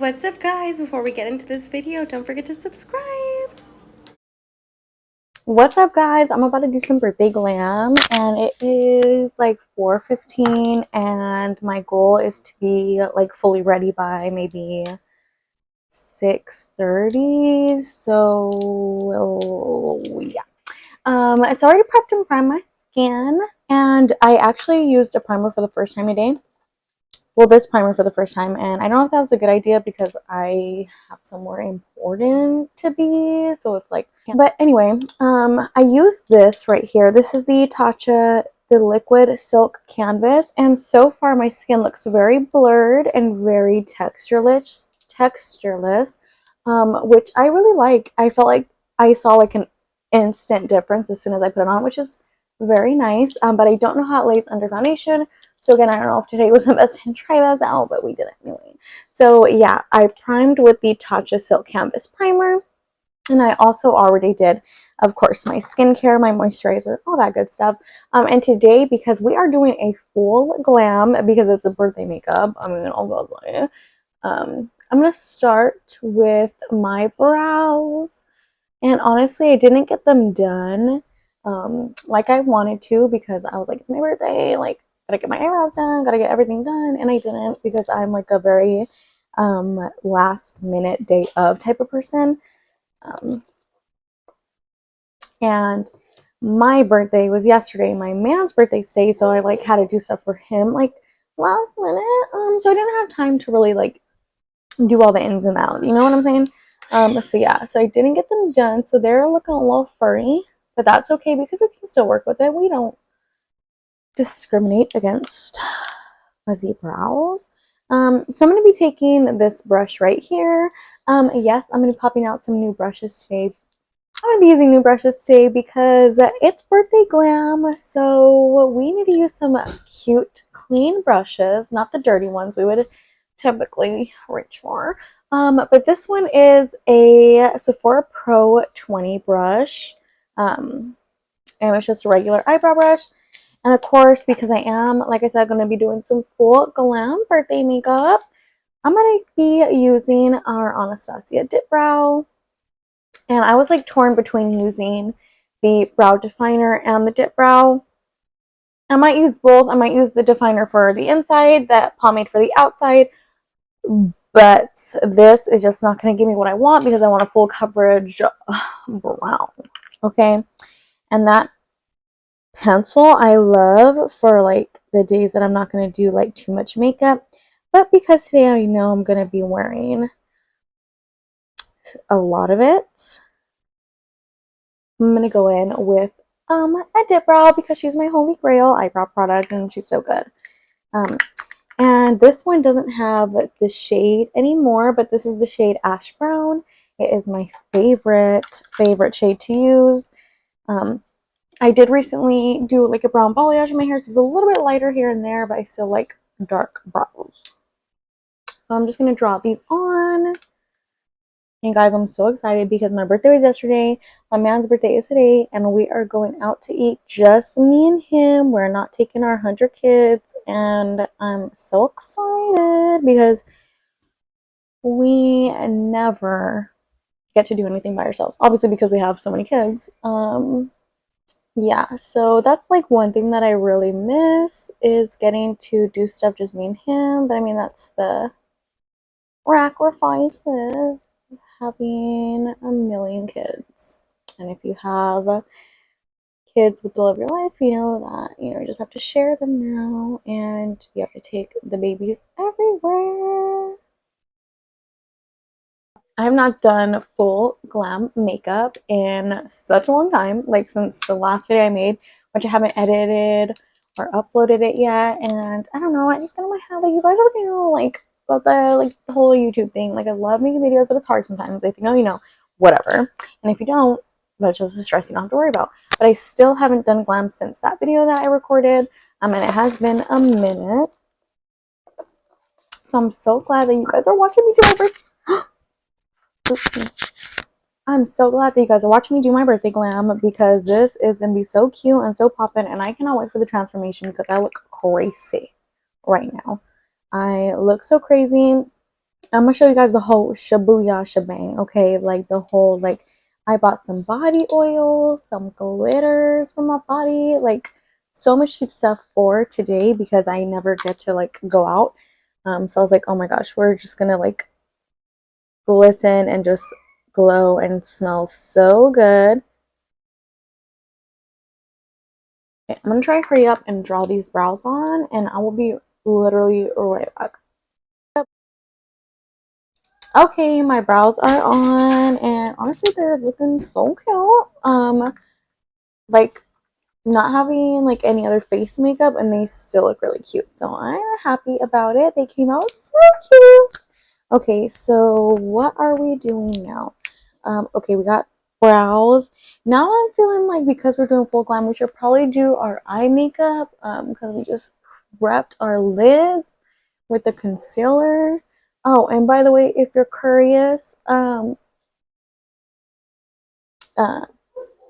What's up, guys? Before we get into this video, don't forget to subscribe. What's up, guys? I'm about to do some birthday glam, and it is like 4:15, and my goal is to be like fully ready by maybe 6:30. So yeah. So I already prepped and primed my skin, and I actually used a primer for the first time today. Well, this primer for the first time, and I don't know if that was a good idea because I have somewhere important to be, so it's like, but anyway, I used this right here. This is the Tatcha, the liquid silk canvas, and so far my skin looks very blurred and very textureless, which I really like. I felt like I saw like an instant difference as soon as I put it on, which is very nice, but I don't know how it lays under foundation. So again, I don't know if today was the best time to try this out, but we did it anyway. So yeah, I primed with the Tatcha Silk Canvas Primer. And I also already did, of course, my skincare, my moisturizer, all that good stuff. And today, because we are doing a full glam, because it's a birthday makeup, I'm going to start with my brows. And honestly, I didn't get them done like I wanted to, because I was like, it's my birthday, like, gotta get my eyebrows done, gotta get everything done, and I didn't, because I'm like a very last minute day of type of person. And my birthday was yesterday, my man's birthday today, so I like had to do stuff for him like last minute. So I didn't have time to really like do all the ins and outs, you know what I'm saying? So yeah, so I didn't get them done, so they're looking a little furry, but that's okay because we can still work with it. We don't discriminate against fuzzy brows. So I'm going to be taking this brush right here. Yes, I'm going to be popping out some new brushes today. I'm going to be using new brushes today because it's birthday glam, so we need to use some cute, clean brushes, not the dirty ones we would typically reach for. But this one is a Sephora Pro 20 brush, and it's just a regular eyebrow brush. And of course, because I am, like I said, going to be doing some full glam birthday makeup, I'm going to be using our Anastasia Dip Brow. And I was like torn between using the brow definer and the dip brow. I might use both. I might use the definer for the inside, that pomade for the outside. But this is just not going to give me what I want because I want a full coverage brow. Okay. And that pencil I love for like the days that I'm not going to do like too much makeup. But because today I know I'm going to be wearing a lot of it, I'm going to go in with a dip brow because she's my holy grail eyebrow product and she's so good. And this one doesn't have the shade anymore, but this is the shade Ash Brown. It is my favorite shade to use. I did recently do like a brown balayage in my hair, so it's a little bit lighter here and there, but I still like dark brows. So I'm just going to draw these on. And guys, I'm so excited because my birthday was yesterday, my man's birthday is today, and we are going out to eat, just me and him. We're not taking our 100 kids, and I'm so excited because we never get to do anything by ourselves, obviously because we have so many kids. Yeah, so that's like one thing that I really miss, is getting to do stuff just me and him. But I mean, that's the sacrifices having a million kids. And if you have kids with the love of your life, you know that you just have to share them now, and you have to take the babies everywhere. I have not done full glam makeup in such a long time, like since the last video I made, which I haven't edited or uploaded it yet. And I don't know, I just got in my head, like, you guys already know like about the whole YouTube thing. Like, I love making videos, but it's hard sometimes. If you know, whatever. And if you don't, that's just a stress you don't have to worry about. But I still haven't done glam since that video that I recorded. And it has been a minute. So I'm so glad that you guys are watching me do my birthday. I'm so glad that you guys are watching me do my birthday glam, because this is going to be so cute and so poppin', and I cannot wait for the transformation because I look crazy right now. I look so crazy. I'm gonna show you guys the whole shabuya shebang, okay? Like the whole, like, I bought some body oil, some glitters for my body, like so much cute stuff for today because I never get to like go out. So I was like, oh my gosh, we're just gonna like glisten and just glow and smell so good. Okay, I'm gonna try to hurry up and draw these brows on, and I will be literally right back. Okay, my brows are on, and honestly, they're looking so cute. Like not having like any other face makeup, and they still look really cute. So I'm happy about it. They came out so cute. Okay, so what are we doing now? Okay, we got brows. Now I'm feeling like because we're doing full glam, we should probably do our eye makeup. Because we just prepped our lids with the concealer. Oh, and by the way, if you're curious, uh,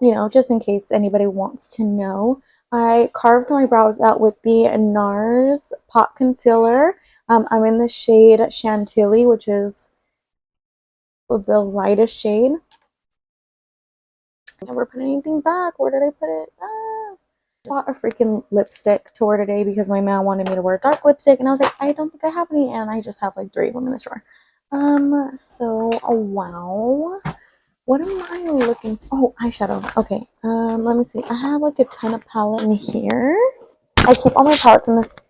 you know, just in case anybody wants to know, I carved my brows out with the NARS Pot Concealer. I'm in the shade Chantilly, which is the lightest shade. I never put anything back. Where did I put it? Ah. I bought a freaking lipstick to wear today because my man wanted me to wear dark lipstick, and I was like, I don't think I have any, and I just have like 3 of them in this drawer. So, oh, wow. What am I looking for? Oh, eyeshadow. Okay, let me see. I have like a ton of palette in here. I keep all my palettes in this.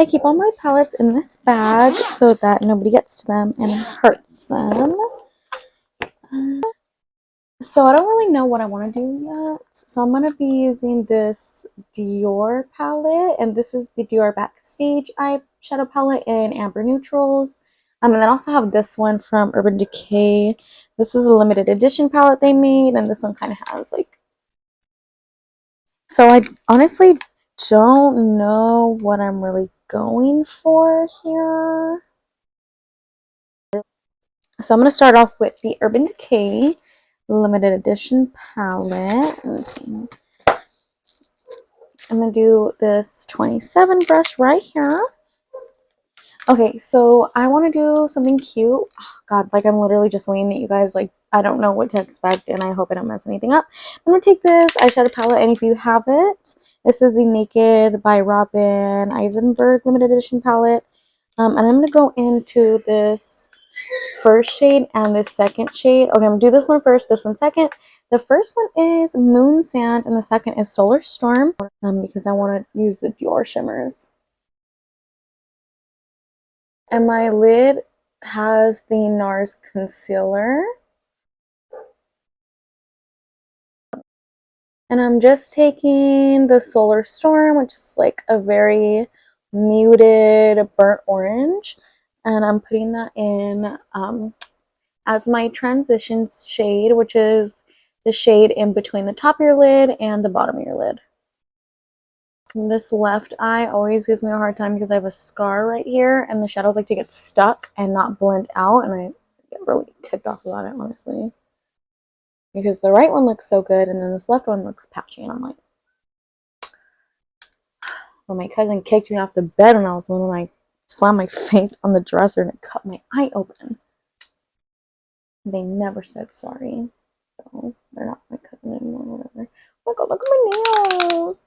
I keep all my palettes in this bag so that nobody gets to them and hurts them. So I don't really know what I want to do yet. So I'm going to be using this Dior palette. And this is the Dior Backstage eyeshadow palette in Amber Neutrals. And then I also have this one from Urban Decay. This is a limited edition palette they made. And this one kind of has like... So I honestly don't know what I'm really going for here. So I'm going to start off with the Urban Decay limited edition palette. Let's see. I'm going to do this 27 brush right here. Okay, so I want to do something cute. Oh, God, like I'm literally just waiting at you guys. Like, I don't know what to expect, and I hope I don't mess anything up. I'm going to take this eyeshadow palette, and if you have it, this is the Naked by Robin Eisenberg limited edition palette. And I'm going to go into this first shade and this second shade. Okay, I'm going to do this one first, this one second. The first one is Moon Sand, and the second is Solar Storm, because I want to use the Dior shimmers. And my lid has the NARS concealer. And I'm just taking the Solar Storm, which is like a very muted burnt orange, and I'm putting that in as my transition shade, which is the shade in between the top of your lid and the bottom of your lid. And this left eye always gives me a hard time because I have a scar right here, and the shadows like to get stuck and not blend out, and I get really ticked off about it, honestly. Because the right one looks so good, and then this left one looks patchy, and I'm like... Well, my cousin kicked me off the bed when I was little, and I slammed my face on the dresser, and it cut my eye open. They never said sorry, so they're not my cousin anymore, whatever. Oh my God, look at my nails!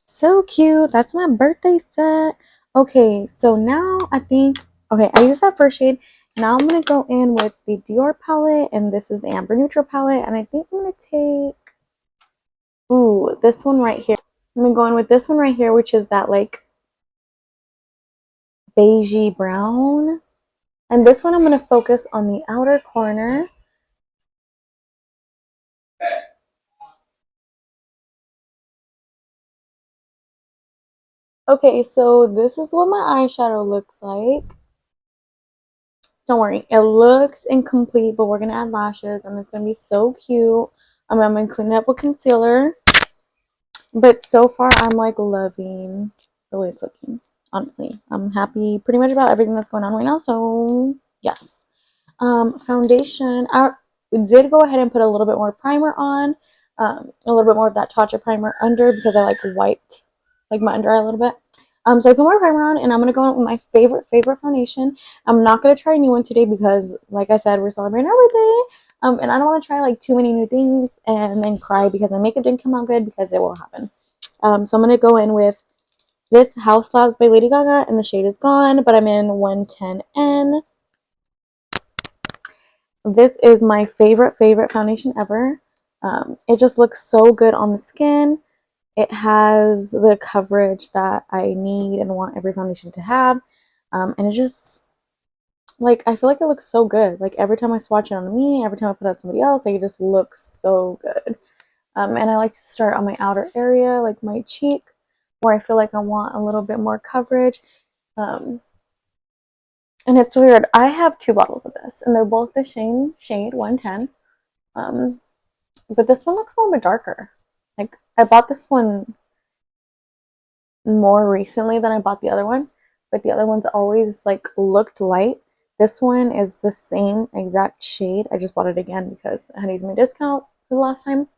So cute. That's my birthday set. Okay, so now I think... Okay, I used that first shade. Now I'm going to go in with the Dior palette, and this is the Amber Neutral palette, and I think I'm going to take... Ooh, this one right here. I'm going to go in with this one right here, which is that, like, beigey brown. And this one I'm going to focus on the outer corner. Okay, so this is what my eyeshadow looks like. Don't worry, it looks incomplete, but we're going to add lashes, and it's going to be so cute. I'm going to clean it up with concealer. But so far, I'm like loving the way it's looking. Honestly, I'm happy pretty much about everything that's going on right now. So yes. Foundation. I did go ahead and put a little bit more primer on. A little bit more of that Tatcha primer under because I like wiped like my under eye a little bit. So I put my primer on, and I'm gonna go on with my favorite foundation. I'm not gonna try a new one today because, like I said, we're celebrating our birthday. And I don't want to try like too many new things and then cry because my makeup didn't come out good, because it will happen. So I'm gonna go in with this House Labs by Lady Gaga, and the shade is Gone, but I'm in 110N. This is my favorite foundation ever. It just looks so good on the skin. It has the coverage that I need and want every foundation to have. And it just, like, I feel like it looks so good. Like, every time I swatch it on me, every time I put it on somebody else, like, it just looks so good. And I like to start on my outer area, like my cheek, where I feel like I want a little bit more coverage. Um, and it's weird. I have two bottles of this, and they're both the same shade, 110. Um, but this one looks a little bit darker. Like, I bought this one more recently than I bought the other one, but the other one's always like looked light. This one is the same exact shade. I just bought it again because I had used my discount for the last time,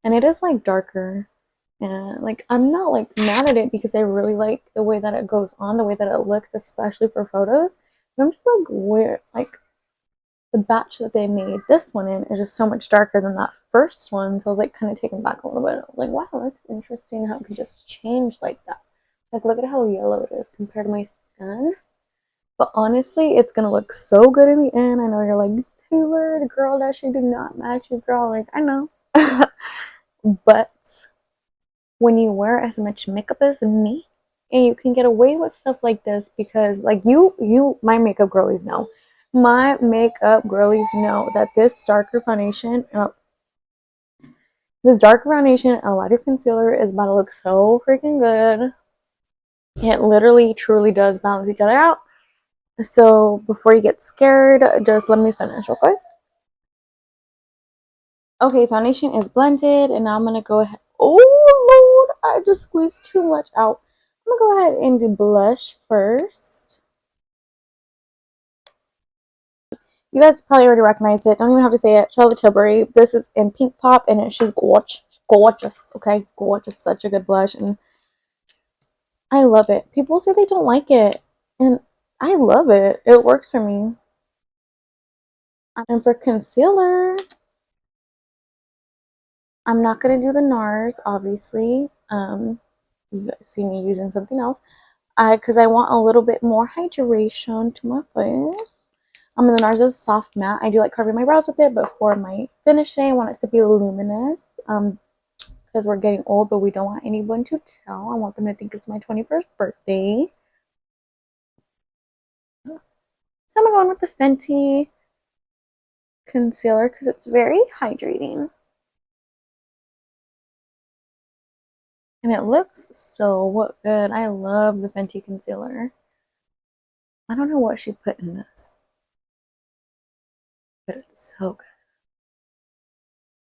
and it is like darker. And like, I'm not like mad at it because I really like the way that it goes on, the way that it looks, especially for photos. But I'm just like, where, like, the batch that they made this one in is just so much darker than that first one. So I was like kind of taken back a little bit. I was like, wow, that's interesting how it could just change like that. Like, look at how yellow it is compared to my skin. But honestly, it's gonna look so good in the end. I know you're like, Taylor, the girl that she did not match you, girl. Like, I know. But when you wear as much makeup as me, and you can get away with stuff like this, because like my makeup girlies know. My makeup girlies know that this darker foundation and a lighter concealer is about to look so freaking good. It literally truly does balance each other out. So before you get scared, just let me finish, okay? Okay, foundation is blended, and now I'm gonna go ahead. Oh Lord, I just squeezed too much out. I'm gonna go ahead and do blush first. You guys probably already recognized it. Don't even have to say it. Charlotte Tilbury. This is in Pink Pop, and she's gorgeous. Okay, gorgeous. Such a good blush, and I love it. People say they don't like it, and I love it. It works for me. And for concealer, I'm not gonna do the NARS, obviously. You guys see me using something else. Because I want a little bit more hydration to my face. The NARS is soft matte. I do like carving my brows with it, but for my finish today, I want it to be luminous. Because we're getting old, but we don't want anyone to tell. I want them to think it's my 21st birthday. So I'm going with the Fenty concealer because it's very hydrating. And it looks so good. I love the Fenty concealer. I don't know what she put in this, but it's so good.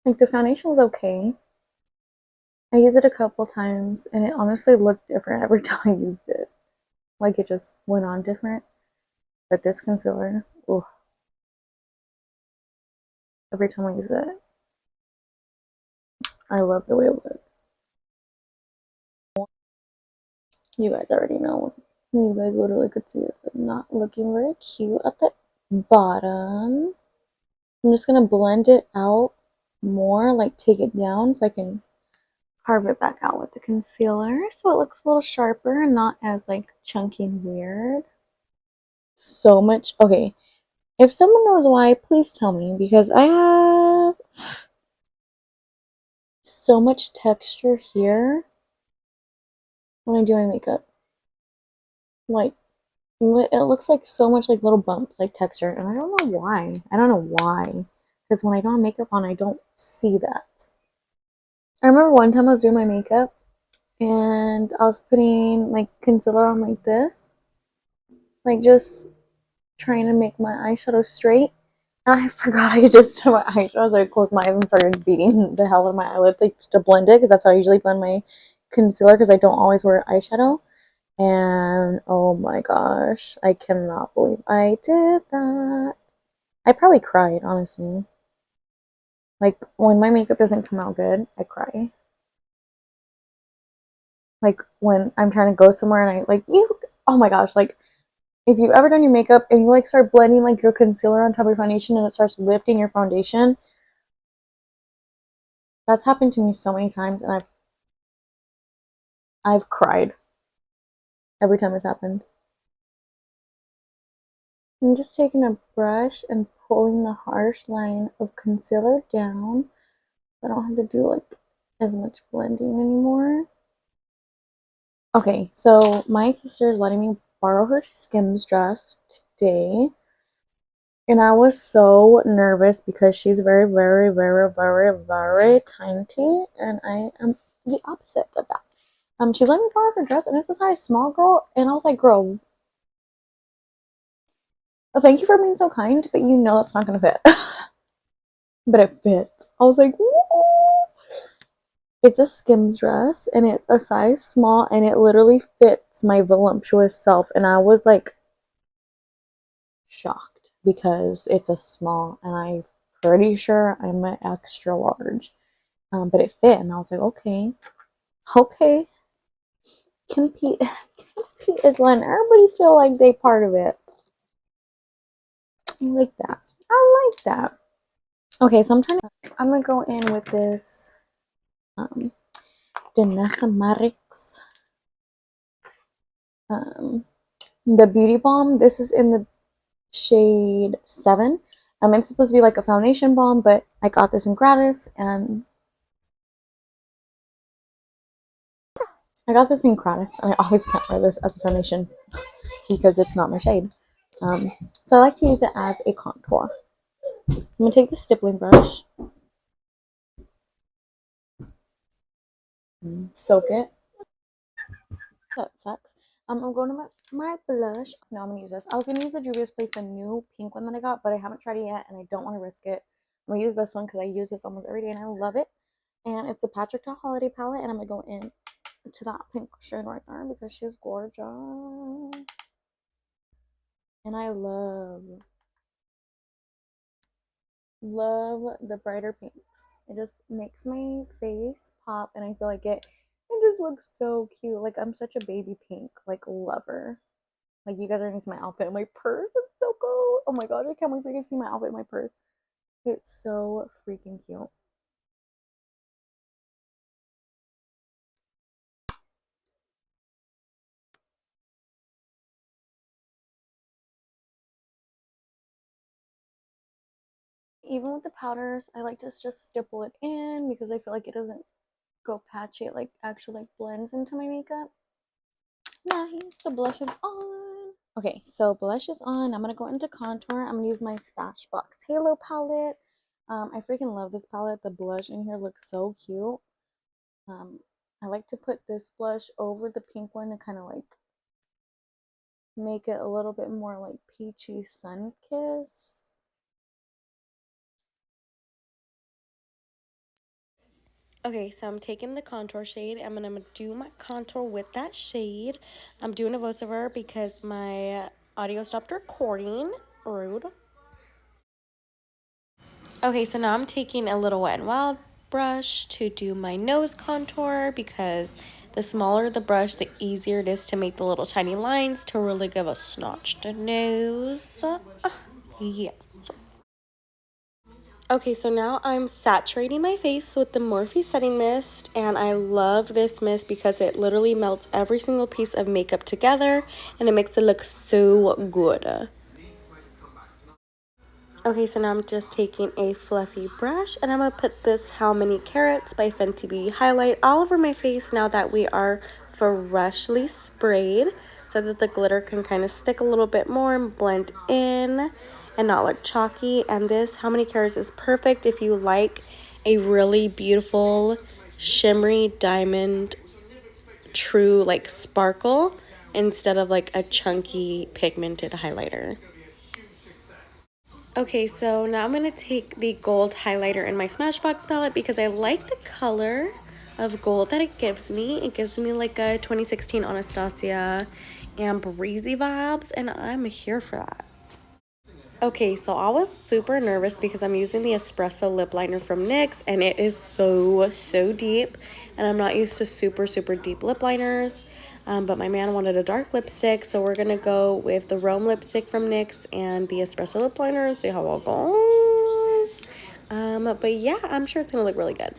Like, the foundation was okay. I used it a couple times, and it honestly looked different every time I used it. Like, it just went on different. But this concealer, ooh, every time I use it, I love the way it looks. You guys already know. You guys literally could see it's not looking very cute at the bottom. I'm just gonna blend it out more, like take it down so I can carve it back out with the concealer so it looks a little sharper and not as like chunky and weird. So much. Okay, if someone knows why, please tell me, because I have so much texture here when I do my makeup. Like, it looks like so much like little bumps, like texture, and I don't know why. I don't know why. Because when I don't have makeup on, I don't see that. I remember one time I was doing my makeup and I was putting like concealer on like this, like just trying to make my eyeshadow straight. And I forgot I just did my eyeshadow, so I closed my eyes and started beating the hell out of my eyelids like to blend it, because that's how I usually blend my concealer, because I don't always wear eyeshadow. And oh my gosh, I cannot believe I did that. I probably cried, honestly. Like, when my makeup doesn't come out good, I cry. Like when I'm trying to go somewhere and I like you. Oh my gosh! Like if you've ever done your makeup and you like start blending like your concealer on top of your foundation and it starts lifting your foundation, that's happened to me so many times, and I've cried every time it's happened. I'm just taking a brush and pulling the harsh line of concealer down. I don't have to do like as much blending anymore. Okay, so my sister is letting me borrow her Skims dress today. And I was so nervous because she's very, very, very, very, very tiny, and I am the opposite of that. She let me borrow her dress, and it's a size small, girl. And I was like, girl, well, thank you for being so kind, but you know it's not gonna fit. But it fits. I was like, ooh. It's a Skims dress, and it's a size small, and it literally fits my voluptuous self. And I was like shocked because it's a small, and I'm pretty sure I'm an extra large. But it fit, and I was like, okay, okay. Compete, compete is letting everybody feel like they part of it. I like that. I like that. Okay, so I'm gonna go in with this um, Danessa Marix, the Beauty Balm. This is in the shade 7. It's supposed to be like a foundation balm, but I got this in gratis, and I always can't wear this as a foundation because it's not my shade. So I like to use it as a contour. So I'm gonna take the stippling brush, soak it. That sucks. I'm going to my blush. No, I'm gonna use this. I was gonna use the Juvia's Place, a new pink one that I got, but I haven't tried it yet, and I don't want to risk it. I'm gonna use this one because I use this almost every day, and I love it. And it's the Patrick Ta Holiday palette, and I'm gonna go in to that pink shade right there because she's gorgeous, and I love the brighter pinks. It just makes my face pop, and I feel like it just looks so cute. Like I'm such a baby pink like lover. Like you guys are gonna see my outfit and my purse. It's so cool. Oh my god, I can't wait for you to see my outfit and my purse. It's so freaking cute. Even with the powders, I like to just stipple it in because I feel like it doesn't go patchy. It like actually like blends into my makeup. Nice. The blush is on. Okay, so blush is on. I'm gonna go into contour. I'm gonna use my Smashbox Halo palette. I freaking love this palette. The blush in here looks so cute. I like to put this blush over the pink one to kind of like make it a little bit more like peachy sun kissed. Okay, so I'm taking the contour shade. I'm gonna do my contour with that shade. I'm doing a voiceover because my audio stopped recording. Rude. Okay, so now I'm taking a little Wet n Wild brush to do my nose contour because the smaller the brush, the easier it is to make the little tiny lines to really give a snatched nose. Yes. Okay, so now I'm saturating my face with the Morphe Setting Mist, and I love this mist because it literally melts every single piece of makeup together, and it makes it look so good. Okay, so now I'm just taking a fluffy brush, and I'm going to put this How Many Carats by Fenty Beauty highlight all over my face now that we are freshly sprayed, so that the glitter can kind of stick a little bit more and blend in and not look chalky. And this How Many Carats is perfect if you like a really beautiful shimmery diamond true like sparkle instead of like a chunky pigmented highlighter. Okay, so now I'm going to take the gold highlighter in my Smashbox palette because I like the color of gold that it gives me. It gives me like a 2016 Anastasia and breezy vibes, and I'm here for that. Okay, so I was super nervous because I'm using the espresso lip liner from NYX, and it is so deep, and I'm not used to super deep lip liners. But my man wanted a dark lipstick, so we're gonna go with the Rome lipstick from NYX and the espresso lip liner and see how it goes. But yeah, I'm sure it's gonna look really good.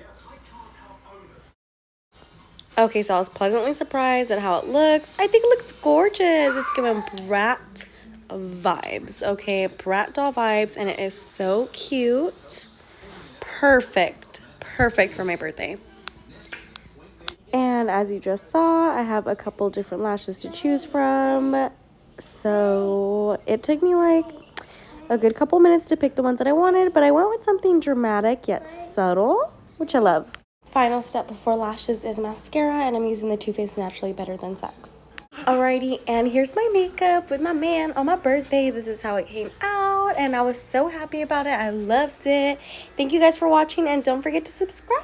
Okay, so I was pleasantly surprised at how it looks. I think it looks gorgeous. It's giving brat vibes, okay? Brat doll vibes, and it is so cute. Perfect for my birthday. And as you just saw, I have a couple different lashes to choose from. So it took me like a good couple minutes to pick the ones that I wanted, but I went with something dramatic yet subtle, which I love. Final step before lashes is mascara, and I'm using the Too Faced Naturally Better Than Sex. Alrighty, and here's my makeup with my man on my birthday. This is how it came out, and I was so happy about it. I loved it. Thank you guys for watching, and don't forget to subscribe.